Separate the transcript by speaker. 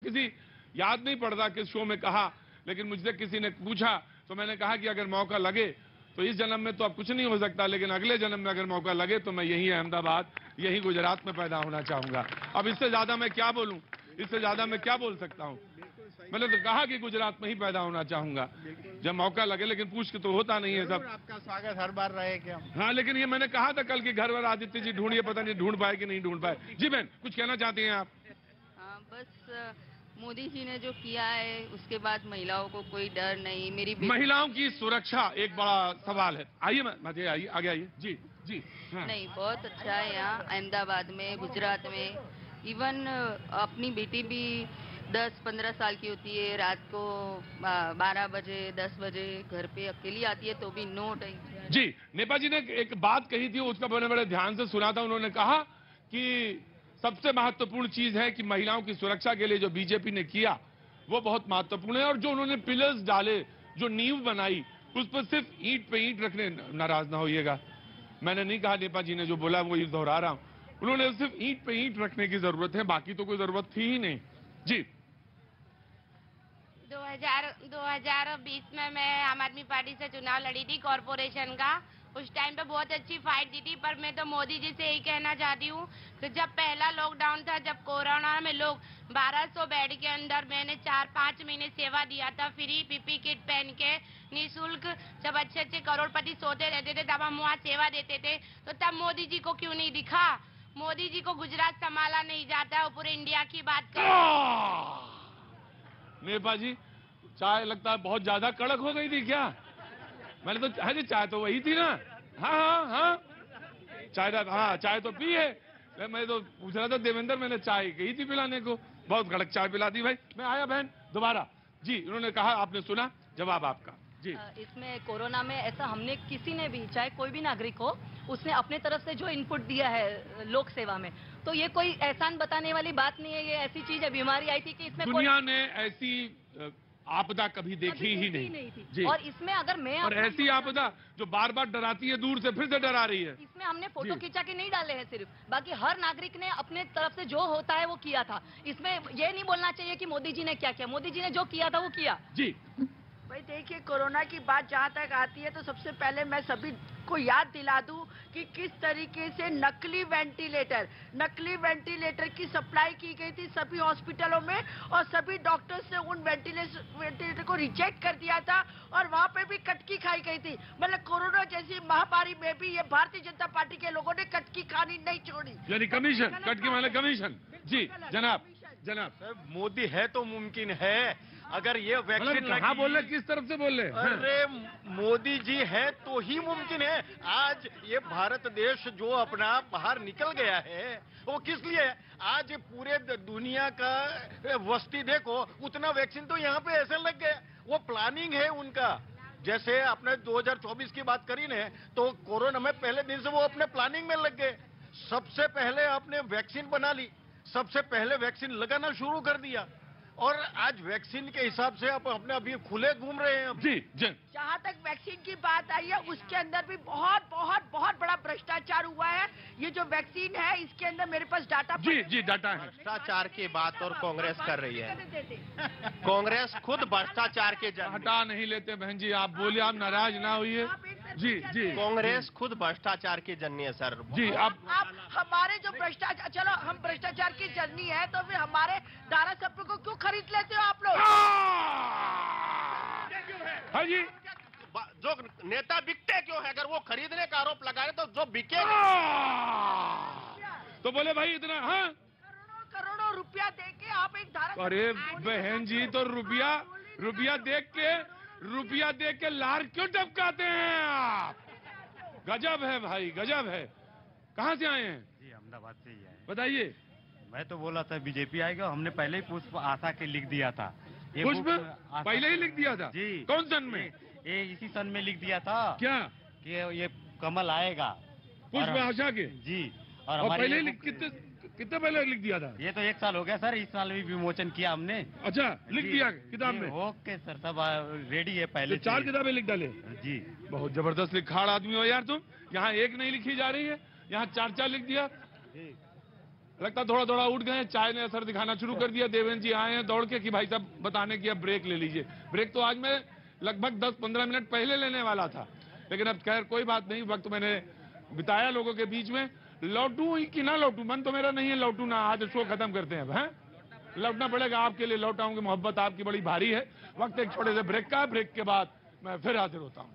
Speaker 1: किसी याद नहीं पड़ता किस शो में कहा, लेकिन मुझसे किसी ने पूछा तो मैंने कहा कि अगर मौका लगे तो इस जन्म में तो अब कुछ नहीं हो सकता, लेकिन अगले जन्म में अगर मौका लगे तो मैं यही अहमदाबाद, यही गुजरात में पैदा होना चाहूंगा। अब इससे ज्यादा मैं क्या बोलूं, इससे ज्यादा मैं क्या बोल सकता हूं। मैंने तो कहा कि गुजरात में ही पैदा होना चाहूंगा जब मौका लगे, लेकिन पूछ के तो होता नहीं है सब।
Speaker 2: आपका स्वागत हर बार रहे क्या?
Speaker 1: हाँ, लेकिन ये मैंने कहा था कल कि घर वाला आदित्य जी ढूंढिए, पता नहीं ढूंढ पाए कि नहीं ढूंढ पाए। जी बहन, कुछ कहना चाहती हैं आप?
Speaker 3: हाँ, बस मोदी जी ने जो किया है उसके बाद महिलाओं को कोई डर नहीं। मेरी
Speaker 1: महिलाओं की सुरक्षा एक बड़ा सवाल है। आइए मैं आइए, आगे आइए। जी जी। हाँ।
Speaker 3: नहीं, बहुत अच्छा है यहाँ अहमदाबाद में, गुजरात में। इवन अपनी बेटी भी 10-15 साल की होती है, रात को 12 बजे 10 बजे घर पे अकेली आती है तो भी नो टेंशन।
Speaker 1: जी, नेपा जी ने एक बात कही थी, उसका मैंने बड़े ध्यान से सुना था। उन्होंने कहा कि सबसे महत्वपूर्ण चीज है कि महिलाओं की सुरक्षा के लिए जो बीजेपी ने किया वो बहुत महत्वपूर्ण है, और जो उन्होंने पिलर्स डाले, जो नींव बनाई, उस पर सिर्फ ईंट पे ईंट रखने, नाराज ना होइएगा, मैंने नहीं कहा, नेपा जी ने जो बोला वो दोहरा रहा हूं। उन्होंने सिर्फ ईंट पे ईंट रखने की जरूरत है, बाकी तो कोई जरूरत थी ही नहीं। जी।
Speaker 4: 2020 में मैं आम आदमी पार्टी से चुनाव लड़ी थी कॉरपोरेशन का। उस टाइम पे बहुत अच्छी फाइट दी थी, पर मैं तो मोदी जी से यही कहना चाहती हूँ कि जब पहला लॉकडाउन था, जब कोरोना में लोग 1200 बेड के अंदर, मैंने 4-5 महीने सेवा दिया था, फ्री पीपी किट पहन के निःशुल्क। जब अच्छे अच्छे करोड़पति सोते रहते थे तब हम वहाँ सेवा देते थे, तो तब मोदी जी को क्यों नहीं दिखा? मोदी जी को गुजरात संभाला नहीं जाता, वो पूरे इंडिया की बात कर।
Speaker 1: नेपा जी, चाय लगता है बहुत ज्यादा कड़क हो गई थी क्या? मैंने तो, हाँ जी, चाय तो वही थी ना। हाँ, चाय तो पी है। मैं तो पूछ रहा था देवेंद्र, मैंने चाय कही थी पिलाने को, बहुत कड़क चाय पिला दी भाई। मैं आया बहन दोबारा। जी, उन्होंने कहा, आपने सुना जवाब आपका। जी।
Speaker 5: इसमें कोरोना में ऐसा हमने किसी ने भी, चाहे कोई भी नागरिक हो, उसने अपने तरफ से जो इनपुट दिया है लोक सेवा में, तो ये कोई एहसान बताने वाली बात नहीं है। ये ऐसी चीज है, बीमारी आई थी कि इसमें
Speaker 1: दुनिया ने ऐसी आपदा कभी देखी ही नहीं
Speaker 5: थी।
Speaker 1: जी।
Speaker 5: और इसमें अगर मैं,
Speaker 1: और ऐसी आपदा जो बार बार डराती है, दूर से फिर से डरा रही है।
Speaker 5: इसमें हमने फोटो खींचा के नहीं डाले हैं सिर्फ, बाकी हर नागरिक ने अपने तरफ से जो होता है वो किया था। इसमें ये नहीं बोलना चाहिए कि मोदी जी ने क्या किया, मोदी जी ने जो किया था वो किया।
Speaker 1: जी
Speaker 6: भाई देखिए, कोरोना की बात जहाँ तक आती है तो सबसे पहले मैं सभी को याद दिला दूं कि किस तरीके से नकली वेंटिलेटर की सप्लाई की गई थी सभी हॉस्पिटलों में, और सभी डॉक्टर्स ने उन वेंटिलेटर को रिजेक्ट कर दिया था, और वहाँ पे भी कटकी खाई गई थी। मतलब कोरोना जैसी महामारी में भी ये भारतीय जनता पार्टी के लोगों ने कटकी खानी नहीं छोड़ी,
Speaker 1: यानी कमीशन, कटकी वाले कमीशन। जी जनाब,
Speaker 2: मोदी है तो मुमकिन है। अगर ये वैक्सीन
Speaker 1: कहाँ बोल रहे, किस तरफ से बोल रहे?
Speaker 2: अरे मोदी जी है तो ही मुमकिन है। आज ये भारत देश जो अपना बाहर निकल गया है, वो किस लिए? आज पूरे दुनिया का वस्ती देखो, उतना वैक्सीन तो यहाँ पे ऐसे लग गया। वो प्लानिंग है उनका। जैसे आपने 2024 की बात करी ने, तो कोरोना में पहले दिन से वो अपने प्लानिंग में लग गए। सबसे पहले आपने वैक्सीन बना ली, सबसे पहले वैक्सीन लगाना शुरू कर दिया, और आज वैक्सीन के हिसाब से आप अपने अभी खुले घूम रहे हैं।
Speaker 1: जी
Speaker 6: जहाँ तक वैक्सीन की बात आई है, उसके अंदर भी बहुत बड़ा भ्रष्टाचार हुआ है। ये जो वैक्सीन है, इसके अंदर मेरे पास डाटा
Speaker 1: जी डाटा है।
Speaker 2: भ्रष्टाचार की बात और कांग्रेस कर रही है। कांग्रेस खुद भ्रष्टाचार के
Speaker 1: हटा नहीं लेते बहन जी, आप बोलिए, आप नाराज ना होइए। जी
Speaker 2: कांग्रेस खुद भ्रष्टाचार की जननी है सर। जी
Speaker 6: आप हमारे जो भ्रष्टाचार, चलो हम भ्रष्टाचार की जननी है, तो फिर हमारे धारासभ्य को क्यों खरीद लेते हो आप लोग?
Speaker 1: हाँ जी,
Speaker 2: जो नेता बिकते क्यों है? अगर वो खरीदने का आरोप लगा रहे तो जो बिकेगा
Speaker 1: तो बोले भाई इतना। हाँ,
Speaker 6: करोड़ों रुपया दे के आप एक धारा।
Speaker 1: अरे बहन जी, तो रुपया देख के लार क्यों टपकाते हैं आप? गजब है भाई, गजब है। कहाँ से आए हैं?
Speaker 7: जी अहमदाबाद से ही आए।
Speaker 1: बताइए।
Speaker 7: मैं तो बोला था बीजेपी आएगा, हमने पहले ही पुष्प आशा के लिख दिया था।
Speaker 1: पुष्प पहले ही लिख दिया था?
Speaker 7: जी।
Speaker 1: कौन सन में?
Speaker 7: ये इसी सन में लिख दिया था।
Speaker 1: क्या?
Speaker 7: कि ये कमल आएगा
Speaker 1: पुष्प आशा के।
Speaker 7: जी।
Speaker 1: और पहले कितने पहले लिख दिया था?
Speaker 7: ये तो 1 साल हो गया सर, इस साल भी विमोचन किया हमने।
Speaker 1: अच्छा, लिख दिया किताब में?
Speaker 7: ओके सर, सब रेडी है पहले।
Speaker 1: तो 4 किताबें लिख डाले?
Speaker 7: जी।
Speaker 1: बहुत जबरदस्त लिखाड़ आदमी हो यार तुम। यहाँ एक नहीं लिखी जा रही है, यहाँ 4 लिख दिया। लगता थोड़ा थोड़ा उठ गए, चाय ने असर दिखाना शुरू कर दिया। देवेंद्र जी आए हैं दौड़ के कि भाई साहब बताने की अब ब्रेक ले लीजिए। ब्रेक तो आज मैं लगभग 10-15 मिनट पहले लेने वाला था, लेकिन अब खैर कोई बात नहीं, वक्त मैंने बिताया लोगों के बीच में। लौटूं ही कि ना लौटूं, मन तो मेरा नहीं है लौटूं ना, आज शो खत्म करते हैं अब। हैं लौटना पड़ेगा आपके लिए, लौटाऊंगी, मोहब्बत आपकी बड़ी भारी है। वक्त एक छोटे से ब्रेक का, ब्रेक के बाद मैं फिर हाजिर होता हूं।